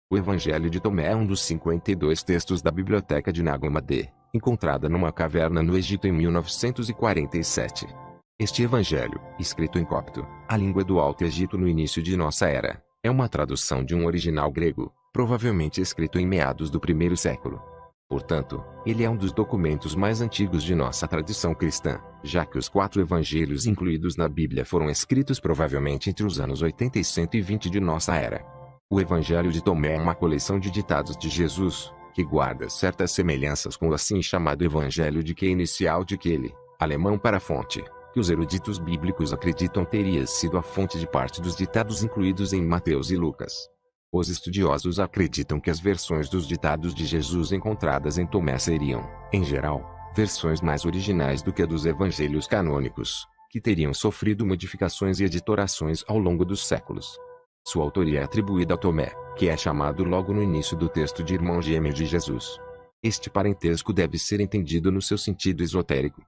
O Evangelho de Tomé é um dos 52 textos da Biblioteca de Nag Hammadi, encontrada numa caverna no Egito em 1947. Este evangelho, escrito em copto, a língua do Alto Egito no início de nossa era, é uma tradução de um original grego, provavelmente escrito em meados do primeiro século. Portanto, ele é um dos documentos mais antigos de nossa tradição cristã, já que os 4 evangelhos incluídos na Bíblia foram escritos provavelmente entre os anos 80 e 120 de nossa era. O Evangelho de Tomé é uma coleção de ditados de Jesus, que guarda certas semelhanças com o assim chamado Evangelho de que inicial de Kelly, alemão para fonte, que os eruditos bíblicos acreditam teria sido a fonte de parte dos ditados incluídos em Mateus e Lucas. Os estudiosos acreditam que as versões dos ditados de Jesus encontradas em Tomé seriam, em geral, versões mais originais do que a dos evangelhos canônicos, que teriam sofrido modificações e editorações ao longo dos séculos. Sua autoria é atribuída a Tomé, que é chamado logo no início do texto de irmão gêmeo de Jesus. Este parentesco deve ser entendido no seu sentido esotérico.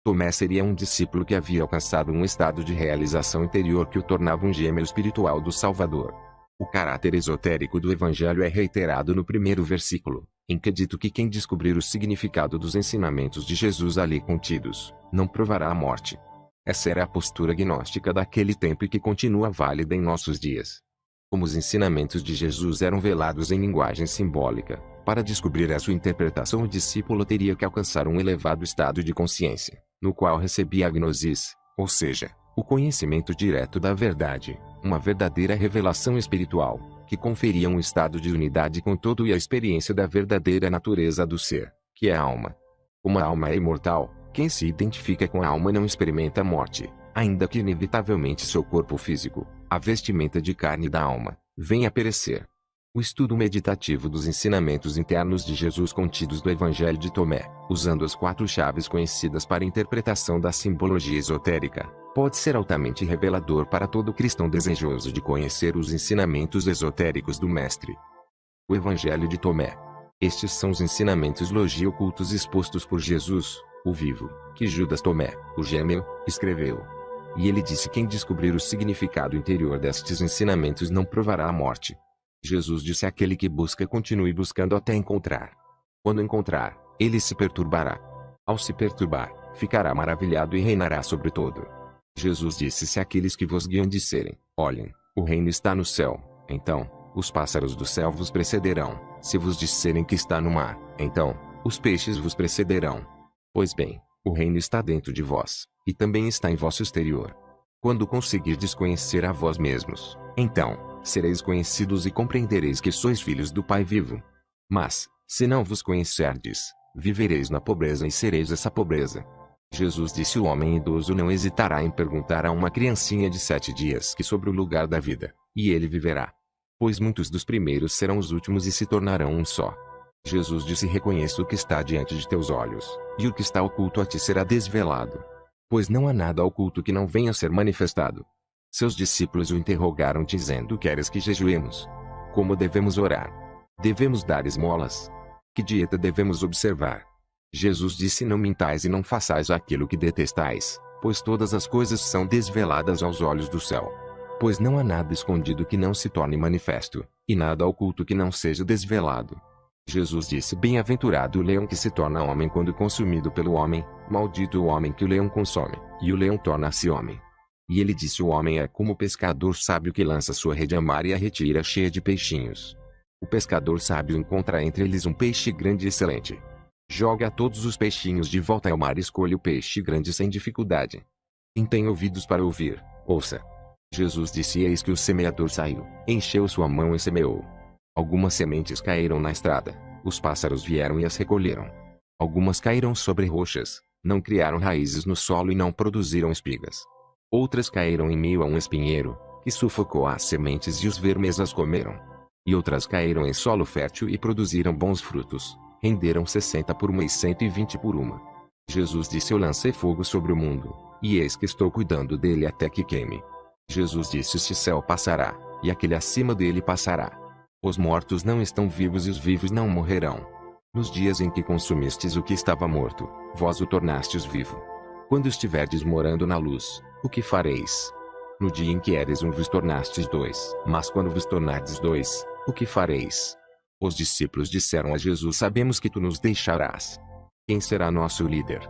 Tomé seria um discípulo que havia alcançado um estado de realização interior que o tornava um gêmeo espiritual do Salvador. O caráter esotérico do Evangelho é reiterado no primeiro versículo, em que é dito que quem descobrir o significado dos ensinamentos de Jesus ali contidos, não provará a morte. Essa era a postura gnóstica daquele tempo e que continua válida em nossos dias. Como os ensinamentos de Jesus eram velados em linguagem simbólica, para descobrir a sua interpretação o discípulo teria que alcançar um elevado estado de consciência, no qual recebia a gnosis, ou seja, o conhecimento direto da verdade, uma verdadeira revelação espiritual, que conferia um estado de unidade com todo e a experiência da verdadeira natureza do ser, que é a alma. Como a alma é imortal, quem se identifica com a alma não experimenta a morte, ainda que inevitavelmente seu corpo físico, a vestimenta de carne da alma, venha a perecer. O estudo meditativo dos ensinamentos internos de Jesus contidos no Evangelho de Tomé, usando as 4 chaves conhecidas para a interpretação da simbologia esotérica, pode ser altamente revelador para todo cristão desejoso de conhecer os ensinamentos esotéricos do Mestre. O Evangelho de Tomé. Estes são os ensinamentos logia ocultos expostos por Jesus, o vivo, que Judas Tomé, o gêmeo, escreveu. E ele disse: quem descobrir o significado interior destes ensinamentos não provará a morte. Jesus disse àquele que busca: continue buscando até encontrar. Quando encontrar, ele se perturbará. Ao se perturbar, ficará maravilhado e reinará sobre todo. Jesus disse: se aqueles que vos guiam disserem: olhem, o reino está no céu, então, os pássaros do céu vos precederão. Se vos disserem que está no mar, então, os peixes vos precederão. Pois bem, o reino está dentro de vós, e também está em vosso exterior. Quando conseguirdes conhecer a vós mesmos, então, sereis conhecidos e compreendereis que sois filhos do Pai vivo. Mas, se não vos conhecerdes, vivereis na pobreza e sereis essa pobreza. Jesus disse: o homem idoso não hesitará em perguntar a uma criancinha de 7 dias que sobre o lugar da vida, e ele viverá. Pois muitos dos primeiros serão os últimos e se tornarão um só. Jesus disse: reconheça o que está diante de teus olhos, e o que está oculto a ti será desvelado. Pois não há nada oculto que não venha a ser manifestado. Seus discípulos o interrogaram dizendo: queres que jejuemos? Como devemos orar? Devemos dar esmolas? Que dieta devemos observar? Jesus disse: não mintais e não façais aquilo que detestais, pois todas as coisas são desveladas aos olhos do céu. Pois não há nada escondido que não se torne manifesto, e nada oculto que não seja desvelado. Jesus disse: bem-aventurado o leão que se torna homem quando consumido pelo homem, maldito o homem que o leão consome, e o leão torna-se homem. E ele disse: o homem é como o pescador sábio que lança sua rede a mar e a retira cheia de peixinhos. O pescador sábio encontra entre eles um peixe grande e excelente. Joga todos os peixinhos de volta ao mar e escolhe o peixe grande sem dificuldade. Quem tem ouvidos para ouvir, ouça. Jesus disse: eis que o semeador saiu, encheu sua mão e semeou. Algumas sementes caíram na estrada, os pássaros vieram e as recolheram. Algumas caíram sobre rochas, não criaram raízes no solo e não produziram espigas. Outras caíram em meio a um espinheiro, que sufocou as sementes e os vermes as comeram. E outras caíram em solo fértil e produziram bons frutos, renderam 60 por uma e 120 por uma. Jesus disse: eu lancei fogo sobre o mundo, e eis que estou cuidando dele até que queime. Jesus disse: este céu passará, e aquele acima dele passará. Os mortos não estão vivos e os vivos não morrerão. Nos dias em que consumistes o que estava morto, vós o tornastes vivo. Quando estiverdes morando na luz, o que fareis? No dia em que eres um vos tornastes 2, mas quando vos tornardes 2, O que fareis? Os discípulos disseram a Jesus: sabemos que tu nos deixarás. Quem será nosso líder?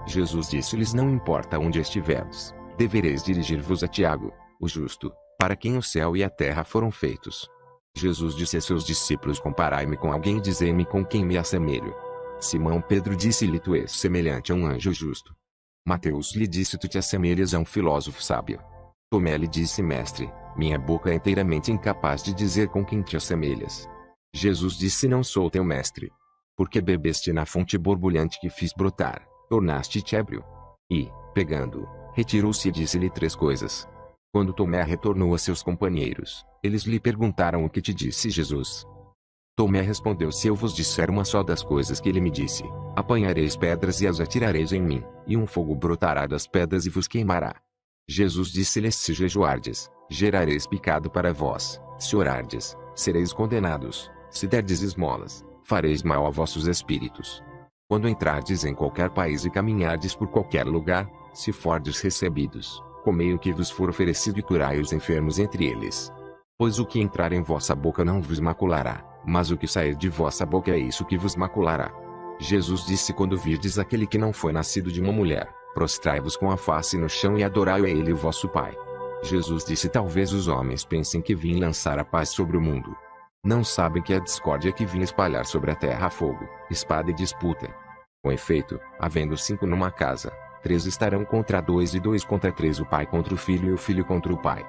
Jesus disse-lhes: não importa onde estiverdes, devereis dirigir-vos a Tiago, o justo, para quem o céu e a terra foram feitos. Jesus disse a seus discípulos: comparai-me com alguém e dizei-me com quem me assemelho. Simão Pedro disse-lhe: tu és semelhante a um anjo justo. Mateus lhe disse: tu te assemelhas a um filósofo sábio. Tomé lhe disse: mestre, minha boca é inteiramente incapaz de dizer com quem te assemelhas. Jesus disse: não sou teu mestre. Porque bebeste na fonte borbulhante que fiz brotar, tornaste-te ébrio. E, pegando-o, retirou-se e disse-lhe 3 coisas. Quando Tomé retornou a seus companheiros, eles lhe perguntaram: o que te disse Jesus? Tomé respondeu: se eu vos disser uma só das coisas que ele me disse, apanhareis pedras e as atirareis em mim, e um fogo brotará das pedras e vos queimará. Jesus disse-lhes: se jejuardes, gerareis pecado para vós; se orardes, sereis condenados; se derdes esmolas, fareis mal a vossos espíritos. Quando entrardes em qualquer país e caminhardes por qualquer lugar, se fordes recebidos, comei o que vos for oferecido e curai os enfermos entre eles. Pois o que entrar em vossa boca não vos maculará, mas o que sair de vossa boca é isso que vos maculará. Jesus disse: quando virdes aquele que não foi nascido de uma mulher, prostrai-vos com a face no chão e adorai a ele, o vosso Pai. Jesus disse: talvez os homens pensem que vim lançar a paz sobre o mundo. Não sabem que a discórdia que vim espalhar sobre a terra fogo, espada e disputa. Com efeito, havendo 5 numa casa, 3 estarão contra 2 e 2 contra 3, o pai contra o filho e o filho contra o pai.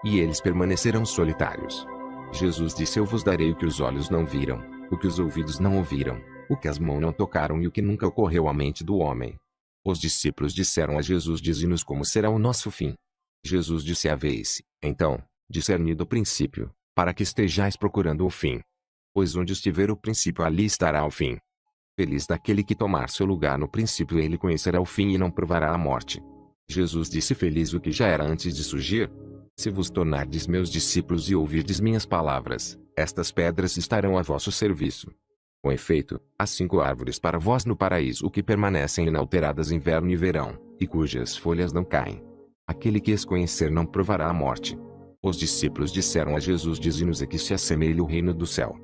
E eles permanecerão solitários. Jesus disse: eu vos darei o que os olhos não viram, o que os ouvidos não ouviram, o que as mãos não tocaram e o que nunca ocorreu à mente do homem. Os discípulos disseram a Jesus: dize-nos como será o nosso fim. Jesus disse: haveis, então, discernido o princípio, para que estejais procurando o fim. Pois onde estiver o princípio, ali estará o fim. Feliz daquele que tomar seu lugar no princípio, ele conhecerá o fim e não provará a morte. Jesus disse: feliz o que já era antes de surgir. Se vos tornardes meus discípulos e ouvirdes minhas palavras, estas pedras estarão a vosso serviço. Com efeito, há 5 árvores para vós no paraíso que permanecem inalteradas inverno e verão, e cujas folhas não caem. Aquele que as conhecer não provará a morte. Os discípulos disseram a Jesus: dize-nos a que se assemelha o reino do céu.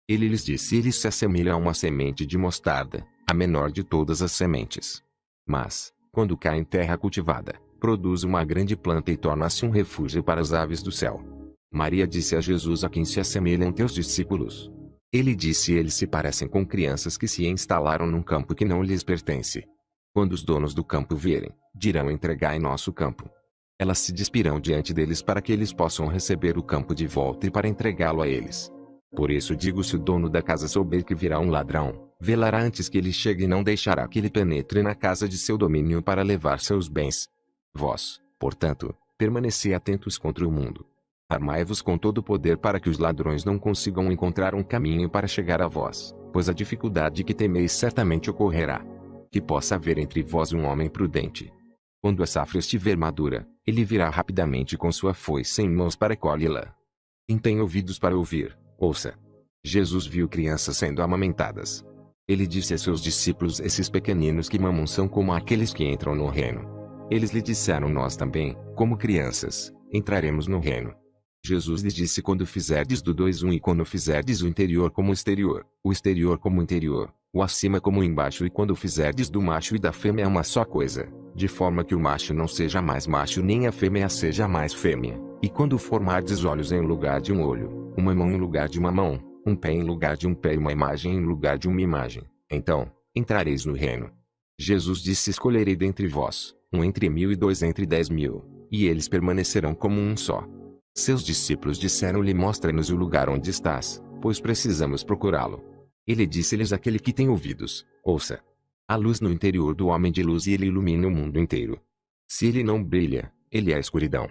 Ele lhes disse: ele se assemelha a uma semente de mostarda, a menor de todas as sementes. Mas, quando cai em terra cultivada, produz uma grande planta e torna-se um refúgio para as aves do céu. Maria disse a Jesus: a quem se assemelham teus discípulos? Ele disse: eles se parecem com crianças que se instalaram num campo que não lhes pertence. Quando os donos do campo vierem, dirão: entregai nosso campo. Elas se despirão diante deles para que eles possam receber o campo de volta e para entregá-lo a eles. Por isso digo: se o dono da casa souber que virá um ladrão, velará antes que ele chegue e não deixará que ele penetre na casa de seu domínio para levar seus bens. Vós, portanto, permanecei atentos contra o mundo. Armai-vos com todo o poder para que os ladrões não consigam encontrar um caminho para chegar a vós, pois a dificuldade que temeis certamente ocorrerá. Que possa haver entre vós um homem prudente. Quando a safra estiver madura, ele virá rapidamente com sua foice em mãos para colhê-la. Quem tem ouvidos para ouvir, ouça. Jesus viu crianças sendo amamentadas. Ele disse a seus discípulos: esses pequeninos que mamam são como aqueles que entram no reino. Eles lhe disseram: nós também, como crianças, entraremos no reino. Jesus lhes disse: quando fizerdes do 2 1 e quando fizerdes o interior como o exterior como o interior, o acima como o embaixo, e quando fizerdes do macho e da fêmea uma só coisa, de forma que o macho não seja mais macho nem a fêmea seja mais fêmea, e quando formardes olhos em lugar de um olho, uma mão em lugar de uma mão, um pé em lugar de um pé e uma imagem em lugar de uma imagem, então, entrareis no reino. Jesus disse: escolherei dentre vós, um entre 1000 e 2 entre 10.000, e eles permanecerão como um só. Seus discípulos disseram-lhe: mostra-nos o lugar onde estás, pois precisamos procurá-lo. Ele disse-lhes: aquele que tem ouvidos, ouça. Há luz no interior do homem de luz e ele ilumina o mundo inteiro. Se ele não brilha, ele é a escuridão.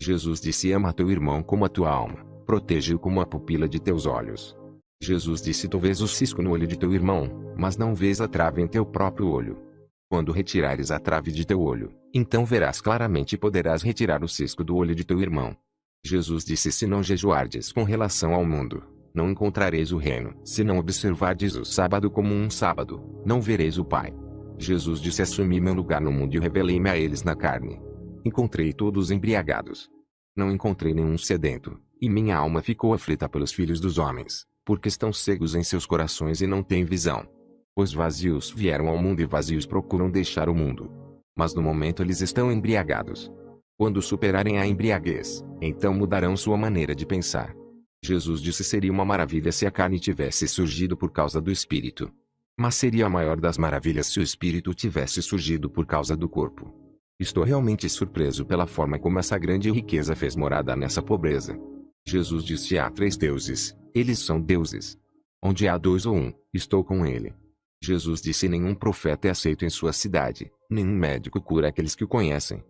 Jesus disse: ama teu irmão como a tua alma, protege-o como a pupila de teus olhos. Jesus disse: tu vês o cisco no olho de teu irmão, mas não vês a trave em teu próprio olho. Quando retirares a trave de teu olho, então verás claramente e poderás retirar o cisco do olho de teu irmão. Jesus disse: se não jejuardes com relação ao mundo, não encontrareis o reino. Se não observardes o sábado como um sábado, não vereis o Pai. Jesus disse: assumi meu lugar no mundo e revelei-me a eles na carne. Encontrei todos embriagados. Não encontrei nenhum sedento, E minha alma ficou aflita pelos filhos dos homens, porque estão cegos em seus corações e não têm visão. Pois vazios vieram ao mundo e vazios procuram deixar o mundo. Mas no momento eles estão embriagados. Quando superarem a embriaguez, então mudarão sua maneira de pensar. Jesus disse: seria uma maravilha se a carne tivesse surgido por causa do espírito. Mas seria a maior das maravilhas se o espírito tivesse surgido por causa do corpo. Estou realmente surpreso pela forma como essa grande riqueza fez morada nessa pobreza. Jesus disse: há 3 deuses, eles são deuses. Onde há 2 ou 1, estou com ele. Jesus disse: nenhum profeta é aceito em sua cidade, nenhum médico cura aqueles que o conhecem.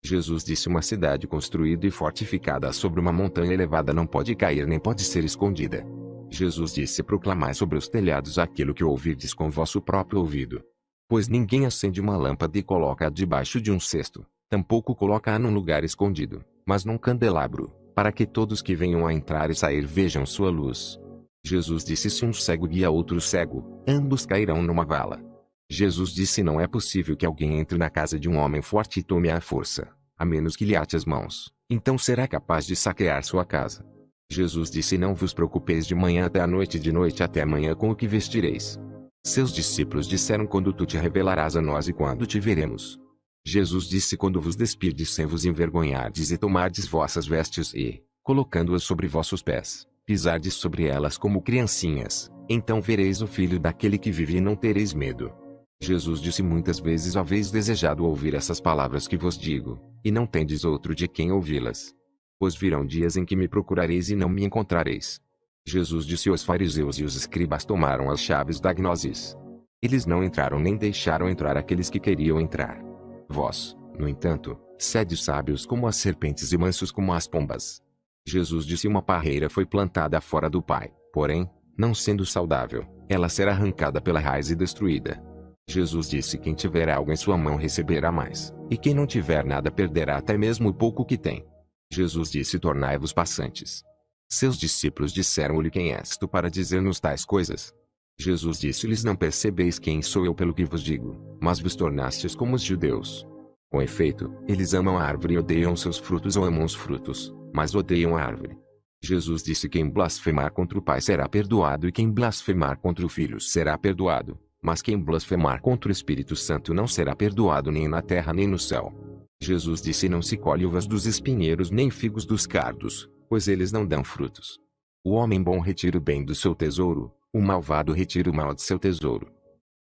Jesus disse: uma cidade construída e fortificada sobre uma montanha elevada não pode cair nem pode ser escondida. Jesus disse: proclamai sobre os telhados aquilo que ouvirdes com vosso próprio ouvido. Pois ninguém acende uma lâmpada e coloca-a debaixo de um cesto, tampouco coloca-a num lugar escondido, mas num candelabro, para que todos que venham a entrar e sair vejam sua luz. Jesus disse: se um cego guia outro cego, ambos cairão numa vala. Jesus disse: não é possível que alguém entre na casa de um homem forte e tome-a à força, a menos que lhe ate as mãos, então será capaz de saquear sua casa. Jesus disse: não vos preocupeis de manhã até a noite e de noite até amanhã com o que vestireis. Seus discípulos disseram: quando tu te revelarás a nós e quando te veremos? Jesus disse: quando vos despirdes sem vos envergonhardes e tomardes vossas vestes e, colocando-as sobre vossos pés, pisardes sobre elas como criancinhas, então vereis o Filho daquele que vive e não tereis medo. Jesus disse: muitas vezes haveis desejado ouvir essas palavras que vos digo, e não tendes outro de quem ouvi-las. Pois virão dias em que me procurareis e não me encontrareis. Jesus disse: os fariseus e os escribas tomaram as chaves da gnosis. Eles não entraram nem deixaram entrar aqueles que queriam entrar. Vós, no entanto, sede sábios como as serpentes e mansos como as pombas. Jesus disse: uma parreira foi plantada fora do Pai, porém, não sendo saudável, ela será arrancada pela raiz e destruída. Jesus disse: quem tiver algo em sua mão receberá mais, e quem não tiver nada perderá até mesmo o pouco que tem. Jesus disse: tornai-vos passantes. Seus discípulos disseram-lhe: quem és tu para dizer-nos tais coisas? Jesus disse-lhes: não percebeis quem sou eu pelo que vos digo, mas vos tornastes como os judeus. Com efeito, eles amam a árvore e odeiam seus frutos, ou amam os frutos, mas odeiam a árvore. Jesus disse: quem blasfemar contra o Pai será perdoado e quem blasfemar contra o Filho será perdoado, mas quem blasfemar contra o Espírito Santo não será perdoado nem na terra nem no céu. Jesus disse: não se colhe uvas dos espinheiros nem figos dos cardos, pois eles não dão frutos. O homem bom retira o bem do seu tesouro, o malvado retira o mal de seu tesouro.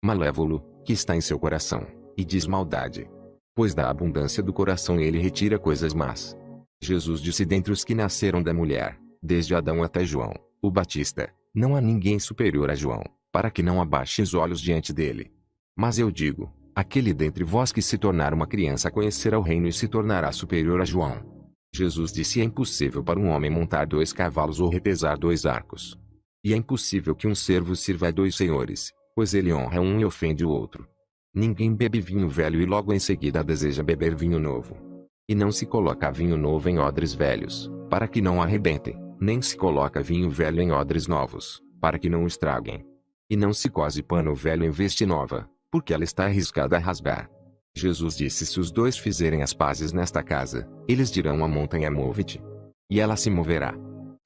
Malévolo, que está em seu coração, e diz maldade. Pois da abundância do coração ele retira coisas más. Jesus disse: dentre os que nasceram da mulher, desde Adão até João, o Batista, não há ninguém superior a João, para que não abaixe os olhos diante dele. Mas eu digo, aquele dentre vós que se tornar uma criança conhecerá o reino e se tornará superior a João. Jesus disse: é impossível para um homem montar 2 cavalos ou repesar 2 arcos. E é impossível que um servo sirva a 2 senhores, pois ele honra um e ofende o outro. Ninguém bebe vinho velho e logo em seguida deseja beber vinho novo. E não se coloca vinho novo em odres velhos, para que não arrebentem, nem se coloca vinho velho em odres novos, para que não o estraguem. E não se cose pano velho em veste nova, porque ela está arriscada a rasgar. Jesus disse: se os 2 fizerem as pazes nesta casa, eles dirão à montanha: move-te, e ela se moverá.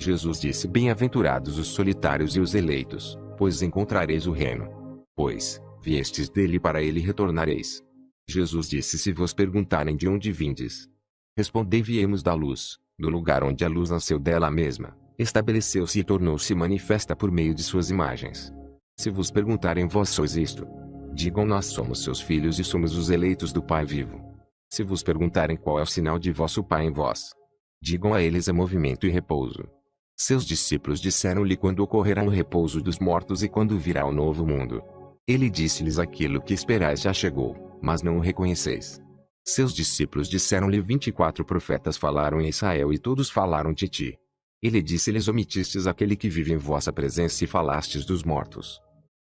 Jesus disse: bem-aventurados os solitários e os eleitos, pois encontrareis o reino. Pois, viestes dele e para ele retornareis. Jesus disse: se vos perguntarem de onde vindes, respondei: viemos da luz, do lugar onde a luz nasceu dela mesma, estabeleceu-se e tornou-se manifesta por meio de suas imagens. Se vos perguntarem: vós sois isto? Digam: nós somos seus filhos e somos os eleitos do Pai vivo. Se vos perguntarem: qual é o sinal de vosso Pai em vós? Digam a eles: é movimento e repouso. Seus discípulos disseram-lhe: quando ocorrerá o repouso dos mortos e quando virá o novo mundo? Ele disse-lhes: aquilo que esperais já chegou, mas não o reconheceis. Seus discípulos disseram-lhe: 24 profetas falaram em Israel e todos falaram de ti. Ele disse-lhes: omitistes aquele que vive em vossa presença e falastes dos mortos.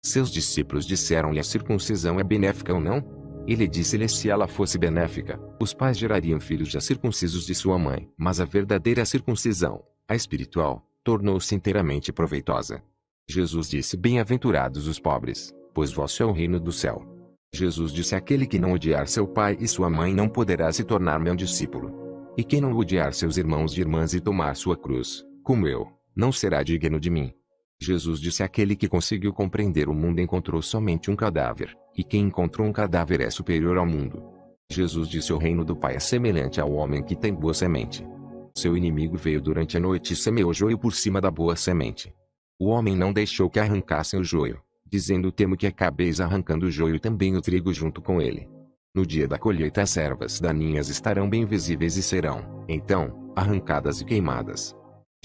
Seus discípulos disseram-lhe: a circuncisão é benéfica ou não? Ele disse-lhes: se ela fosse benéfica, os pais gerariam filhos já circuncisos de sua mãe. Mas a verdadeira circuncisão, a espiritual, tornou-se inteiramente proveitosa. Jesus disse: bem-aventurados os pobres, pois vosso é o reino do céu. Jesus disse: aquele que não odiar seu pai e sua mãe não poderá se tornar meu discípulo. E quem não odiar seus irmãos e irmãs e tomar sua cruz, como eu, não será digno de mim. Jesus disse: aquele que conseguiu compreender o mundo encontrou somente um cadáver, e quem encontrou um cadáver é superior ao mundo. Jesus disse: o reino do Pai é semelhante ao homem que tem boa semente. Seu inimigo veio durante a noite e semeou joio por cima da boa semente. O homem não deixou que arrancassem o joio, dizendo: temo que acabeis arrancando o joio e também o trigo junto com ele. No dia da colheita as ervas daninhas estarão bem visíveis e serão, então, arrancadas e queimadas.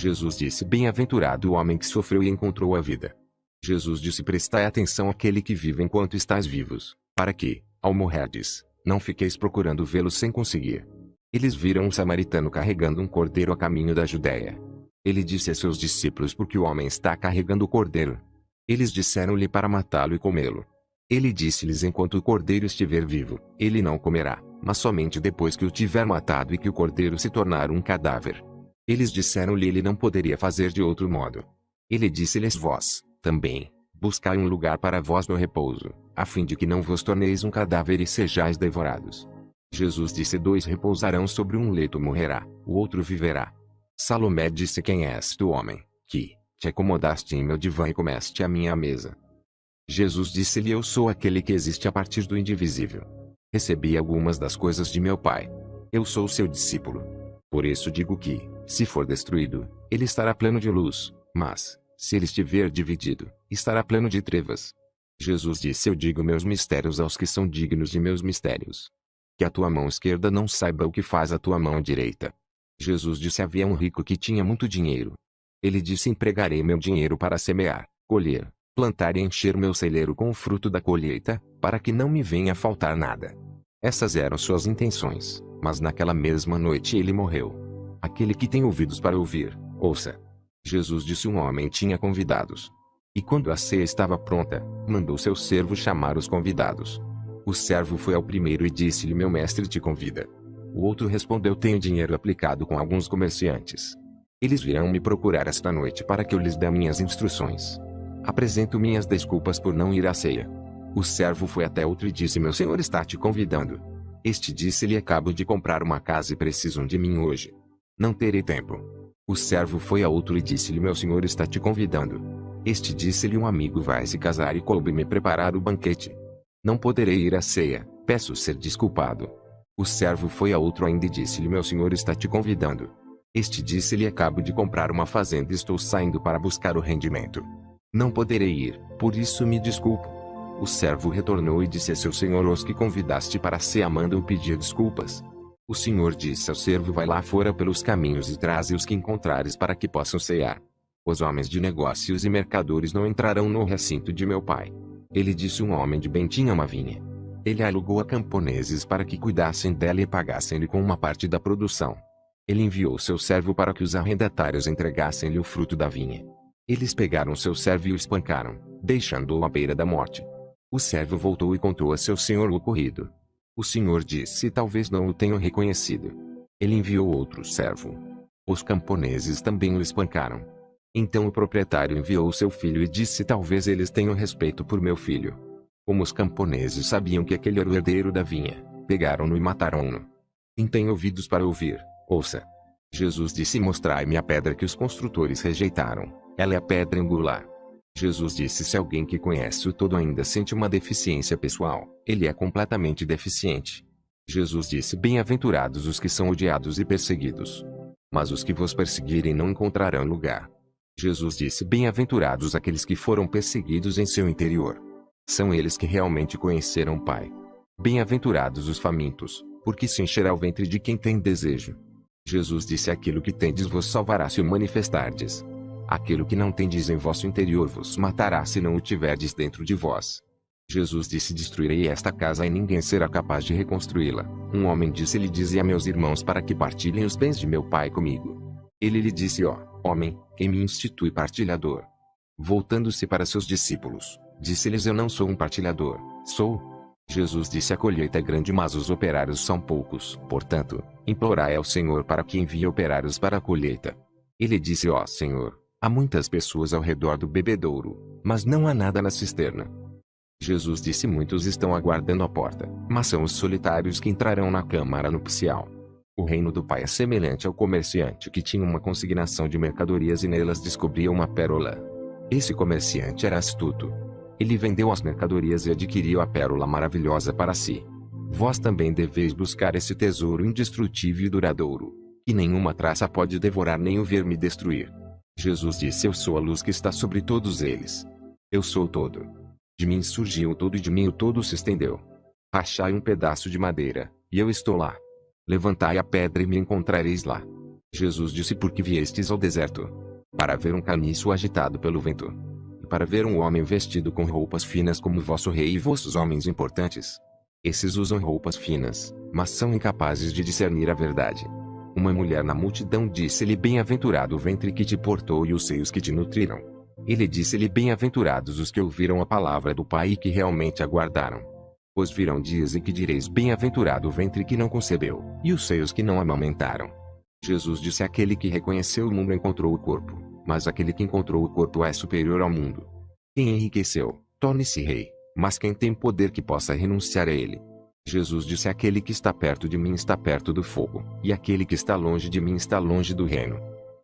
Jesus disse: bem-aventurado o homem que sofreu e encontrou a vida. Jesus disse: prestai atenção àquele que vive enquanto estáis vivos, para que, ao morrerdes, não fiqueis procurando vê-lo sem conseguir. Eles viram um samaritano carregando um cordeiro a caminho da Judéia. Ele disse a seus discípulos: por que o homem está carregando o cordeiro? Eles disseram-lhe para matá-lo e comê-lo. Ele disse-lhes: enquanto o cordeiro estiver vivo, ele não comerá, mas somente depois que o tiver matado e que o cordeiro se tornar um cadáver. Eles disseram-lhe: ele não poderia fazer de outro modo. Ele disse-lhes: vós, também, buscai um lugar para vós no repouso, a fim de que não vos torneis um cadáver e sejais devorados. Jesus disse: dois repousarão sobre um leito, morrerá, o outro viverá. Salomé disse: quem és tu, homem, que te acomodaste em meu divã e comeste à minha mesa? Jesus disse-lhe: eu sou aquele que existe a partir do indivisível. Recebi algumas das coisas de meu Pai. Eu sou seu discípulo. Por isso digo que, se for destruído, ele estará pleno de luz, mas, se ele estiver dividido, estará pleno de trevas. Jesus disse: eu digo meus mistérios aos que são dignos de meus mistérios. Que a tua mão esquerda não saiba o que faz a tua mão direita. Jesus disse: havia um rico que tinha muito dinheiro. Ele disse: empregarei meu dinheiro para semear, colher, plantar e encher meu celeiro com o fruto da colheita, para que não me venha a faltar nada. Essas eram suas intenções, mas naquela mesma noite ele morreu. Aquele que tem ouvidos para ouvir, ouça. Jesus disse: um homem tinha convidados. E quando a ceia estava pronta, mandou seu servo chamar os convidados. O servo foi ao primeiro e disse-lhe: meu mestre te convida. O outro respondeu: tenho dinheiro aplicado com alguns comerciantes. Eles virão me procurar esta noite para que eu lhes dê minhas instruções. Apresento minhas desculpas por não ir à ceia. O servo foi até outro e disse: meu senhor está te convidando. Este disse-lhe: acabo de comprar uma casa e precisam de mim hoje. Não terei tempo. O servo foi a outro e disse-lhe: meu senhor está te convidando. Este disse-lhe: um amigo vai se casar e coube-me preparar o banquete. Não poderei ir à ceia, peço ser desculpado. O servo foi a outro ainda e disse-lhe: meu senhor está te convidando. Este disse-lhe: acabo de comprar uma fazenda e estou saindo para buscar o rendimento. Não poderei ir, por isso me desculpo. O servo retornou e disse a seu senhor: os que convidaste para a ceia mandam pedir desculpas. O senhor disse ao servo: vai lá fora pelos caminhos e traze os que encontrares para que possam cear. Os homens de negócios e mercadores não entrarão no recinto de meu pai. Ele disse: um homem de bem tinha uma vinha. Ele a alugou a camponeses para que cuidassem dela e pagassem-lhe com uma parte da produção. Ele enviou seu servo para que os arrendatários entregassem-lhe o fruto da vinha. Eles pegaram seu servo e o espancaram, deixando-o à beira da morte. O servo voltou e contou a seu senhor o ocorrido. O senhor disse: talvez não o tenham reconhecido. Ele enviou outro servo. Os camponeses também o espancaram. Então o proprietário enviou seu filho e disse: talvez eles tenham respeito por meu filho. Como os camponeses sabiam que aquele era o herdeiro da vinha, pegaram-no e mataram-no. Quem tem ouvidos para ouvir, ouça. Jesus disse: mostrai-me a pedra que os construtores rejeitaram. Ela é a pedra angular. Jesus disse: se alguém que conhece o todo ainda sente uma deficiência pessoal, ele é completamente deficiente. Jesus disse: bem-aventurados os que são odiados e perseguidos. Mas os que vos perseguirem não encontrarão lugar. Jesus disse: bem-aventurados aqueles que foram perseguidos em seu interior. São eles que realmente conheceram o Pai. Bem-aventurados os famintos, porque se encherá o ventre de quem tem desejo. Jesus disse: aquilo que tendes vos salvará se o manifestardes. Aquilo que não tendes em vosso interior vos matará se não o tiverdes dentro de vós. Jesus disse: destruirei esta casa e ninguém será capaz de reconstruí-la. Um homem disse-lhe: dize a meus irmãos para que partilhem os bens de meu pai comigo. Ele lhe disse: ó, homem, quem me institui partilhador? Voltando-se para seus discípulos, disse-lhes: eu não sou um partilhador, sou. Jesus disse: a colheita é grande, mas os operários são poucos. Portanto, implorai ao Senhor para que envie operários para a colheita. Ele disse: ó Senhor, há muitas pessoas ao redor do bebedouro, mas não há nada na cisterna. Jesus disse: muitos estão aguardando à porta, mas são os solitários que entrarão na câmara nupcial. O reino do Pai é semelhante ao comerciante que tinha uma consignação de mercadorias e nelas descobria uma pérola. Esse comerciante era astuto. Ele vendeu as mercadorias e adquiriu a pérola maravilhosa para si. Vós também deveis buscar esse tesouro indestrutível e duradouro, que nenhuma traça pode devorar nem o verme destruir. Jesus disse: Eu sou a luz que está sobre todos eles. Eu sou o todo. De mim surgiu o todo e de mim o todo se estendeu. Rachai um pedaço de madeira, e eu estou lá. Levantai a pedra e me encontrareis lá. Jesus disse: Por que viestes ao deserto? Para ver um caniço agitado pelo vento. E para ver um homem vestido com roupas finas como vosso rei e vossos homens importantes. Esses usam roupas finas, mas são incapazes de discernir a verdade. Uma mulher na multidão disse-lhe: Bem-aventurado o ventre que te portou e os seios que te nutriram. Ele disse-lhe: Bem-aventurados os que ouviram a palavra do Pai e que realmente aguardaram. Pois virão dias em que direis: Bem-aventurado o ventre que não concebeu, e os seios que não amamentaram. Jesus disse: Aquele que reconheceu o mundo encontrou o corpo, mas aquele que encontrou o corpo é superior ao mundo. Quem enriqueceu, torne-se rei, mas quem tem poder que possa renunciar a ele. Jesus disse: Aquele que está perto de mim está perto do fogo, e aquele que está longe de mim está longe do reino.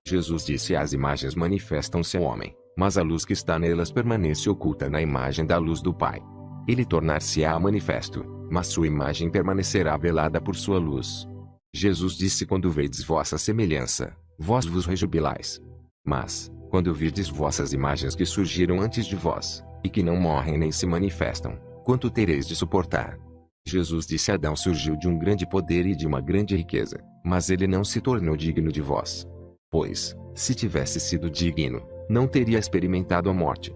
Jesus disse: As imagens manifestam-se ao homem, mas a luz que está nelas permanece oculta na imagem da luz do Pai. Ele tornar-se-á manifesto, mas sua imagem permanecerá velada por sua luz. Jesus disse: Quando vedes vossa semelhança, vós vos rejubilais. Mas, quando virdes vossas imagens que surgiram antes de vós, e que não morrem nem se manifestam, quanto tereis de suportar? Jesus disse: Adão surgiu de um grande poder e de uma grande riqueza, mas ele não se tornou digno de vós. Pois, se tivesse sido digno, não teria experimentado a morte.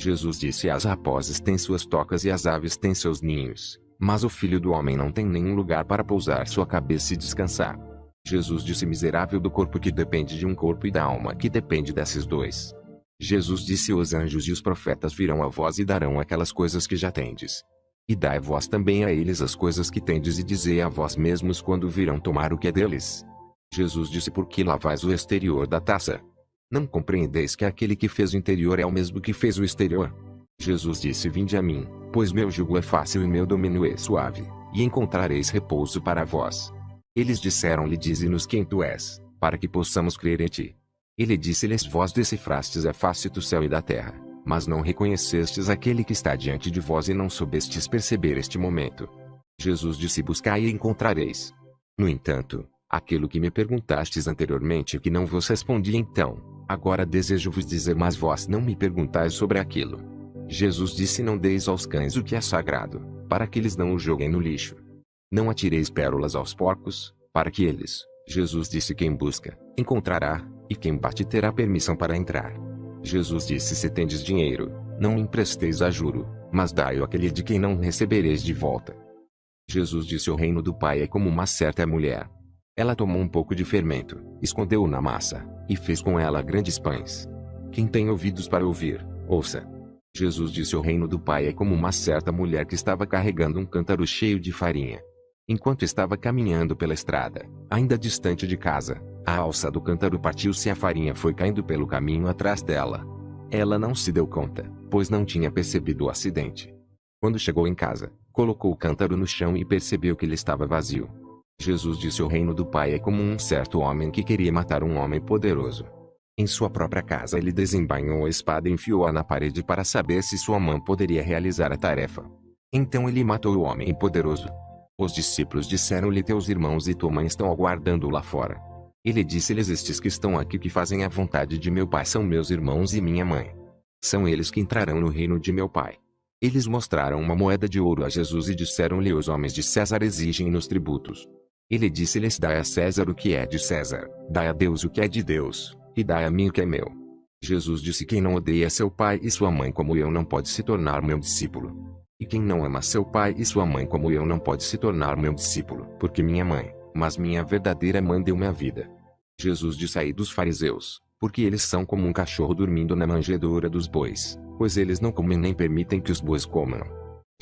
Jesus disse: As raposas têm suas tocas e as aves têm seus ninhos, mas o Filho do Homem não tem nenhum lugar para pousar sua cabeça e descansar. Jesus disse: Miserável do corpo que depende de um corpo e da alma que depende desses dois. Jesus disse: Os anjos e os profetas virão a vós e darão aquelas coisas que já tendes. E dai vós também a eles as coisas que tendes e dizei a vós mesmos quando virão tomar o que é deles. Jesus disse: Por que lavais o exterior da taça? Não compreendeis que aquele que fez o interior é o mesmo que fez o exterior? Jesus disse: Vinde a mim, pois meu jugo é fácil e meu domínio é suave, e encontrareis repouso para vós. Eles disseram-lhe: Dize-nos quem tu és, para que possamos crer em ti. Ele disse-lhes: Vós decifrastes a face do céu e da terra, mas não reconhecestes aquele que está diante de vós e não soubestes perceber este momento. Jesus disse: Buscai e encontrareis. No entanto, aquilo que me perguntastes anteriormente que não vos respondi então, agora desejo-vos dizer, mas vós não me perguntais sobre aquilo. Jesus disse: Não deis aos cães o que é sagrado, para que eles não o joguem no lixo. Não atireis pérolas aos porcos, para que eles... Jesus disse: Quem busca, encontrará, e quem bate terá permissão para entrar. Jesus disse: Se tendes dinheiro, não me empresteis a juro, mas dai-o àquele de quem não recebereis de volta. Jesus disse: O reino do Pai é como uma certa mulher. Ela tomou um pouco de fermento, escondeu-o na massa, e fez com ela grandes pães. Quem tem ouvidos para ouvir, ouça. Jesus disse: O reino do Pai é como uma certa mulher que estava carregando um cântaro cheio de farinha. Enquanto estava caminhando pela estrada, ainda distante de casa, a alça do cântaro partiu-se e a farinha foi caindo pelo caminho atrás dela. Ela não se deu conta, pois não tinha percebido o acidente. Quando chegou em casa, colocou o cântaro no chão e percebeu que ele estava vazio. Jesus disse: O reino do Pai é como um certo homem que queria matar um homem poderoso. Em sua própria casa ele desembainhou a espada e enfiou-a na parede para saber se sua mão poderia realizar a tarefa. Então ele matou o homem poderoso. Os discípulos disseram-lhe: Teus irmãos e tua mãe estão aguardando lá fora. Ele disse-lhes: Estes que estão aqui que fazem a vontade de meu Pai são meus irmãos e minha mãe. São eles que entrarão no reino de meu Pai. Eles mostraram uma moeda de ouro a Jesus e disseram-lhe: Os homens de César exigem nos tributos. Ele disse-lhes: Dai a César o que é de César, dai a Deus o que é de Deus, e dai a mim o que é meu. Jesus disse: Quem não odeia seu pai e sua mãe como eu não pode se tornar meu discípulo. E quem não ama seu pai e sua mãe como eu não pode se tornar meu discípulo. Porque minha mãe, mas minha verdadeira mãe deu-me a vida. Jesus disse: Ai dos fariseus, porque eles são como um cachorro dormindo na manjedoura dos bois, pois eles não comem nem permitem que os bois comam.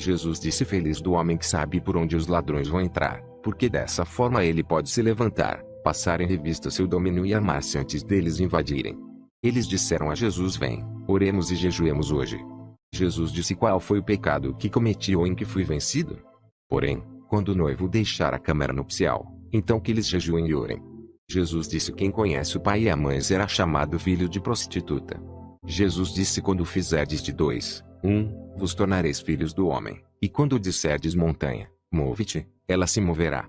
Jesus disse: Feliz do homem que sabe por onde os ladrões vão entrar, porque dessa forma ele pode se levantar, passar em revista seu domínio e armar-se antes deles invadirem. Eles disseram a Jesus: Vem, oremos e jejuemos hoje. Jesus disse: Qual foi o pecado que cometi ou em que fui vencido? Porém, quando o noivo deixar a câmara nupcial, Então que eles jejuem e orem. Jesus disse: quem conhece o pai e a mãe será chamado filho de prostituta. Jesus disse: quando fizerdes de 2, 1, vos tornareis filhos do homem, e quando disserdes montanha, move-te, ela se moverá.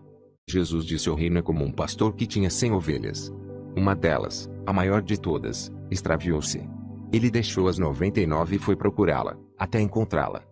Jesus disse: o reino é como um pastor que tinha 100 ovelhas. Uma delas, a maior de todas, extraviou-se. Ele deixou as 99 e foi procurá-la, até encontrá-la.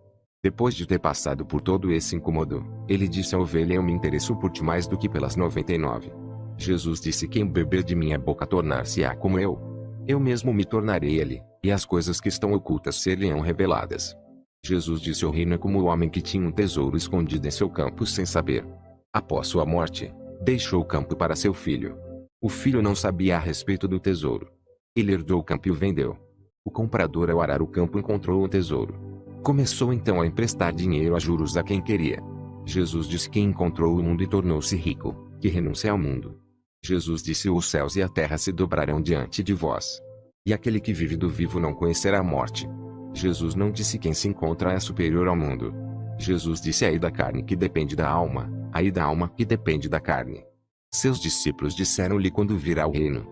Depois de ter passado por todo esse incômodo, ele disse à ovelha: eu me interesso por ti mais do que pelas 99. Jesus disse: quem beber de minha boca tornar-se-á como eu mesmo me tornarei ele, e as coisas que estão ocultas ser-lhe-ão reveladas. Jesus disse: o reino é como o homem que tinha um tesouro escondido em seu campo sem saber. Após sua morte, deixou o campo para seu filho. O filho não sabia a respeito do tesouro. Ele herdou o campo e o vendeu. O comprador, ao arar o campo, encontrou o tesouro. Começou então a emprestar dinheiro a juros a quem queria. Jesus disse: quem encontrou o mundo e tornou-se rico, que renuncie ao mundo. Jesus disse: os céus e a terra se dobrarão diante de vós. E aquele que vive do vivo não conhecerá a morte. Jesus não disse: quem se encontra é superior ao mundo. Jesus disse: ai da carne que depende da alma, ai da alma que depende da carne. Seus discípulos disseram-lhe: quando virá o reino?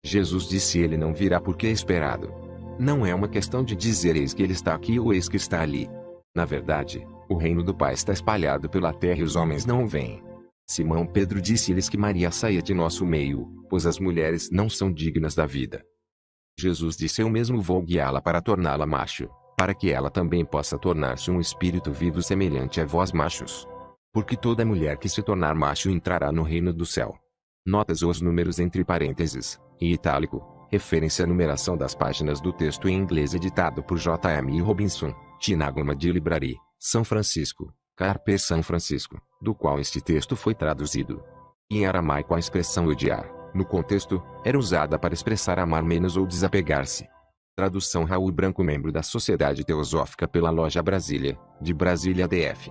Jesus disse: ele não virá porque é esperado. Não é uma questão de dizer eis que ele está aqui ou eis que está ali. Na verdade, o reino do Pai está espalhado pela terra e os homens não o veem. Simão Pedro disse-lhes que Maria saia de nosso meio, pois as mulheres não são dignas da vida. Jesus disse: eu mesmo vou guiá-la para torná-la macho, para que ela também possa tornar-se um espírito vivo semelhante a vós machos. Porque toda mulher que se tornar macho entrará no reino do céu. Notas ou os números entre parênteses, em itálico, referência à numeração das páginas do texto em inglês editado por J.M. Robinson, Tinagoma de Library, São Francisco, Carpe São Francisco, do qual este texto foi traduzido. Em aramaico a expressão odiar, no contexto, era usada para expressar amar menos ou desapegar-se. Tradução Raul Branco, membro da Sociedade Teosófica pela Loja Brasília, de Brasília DF.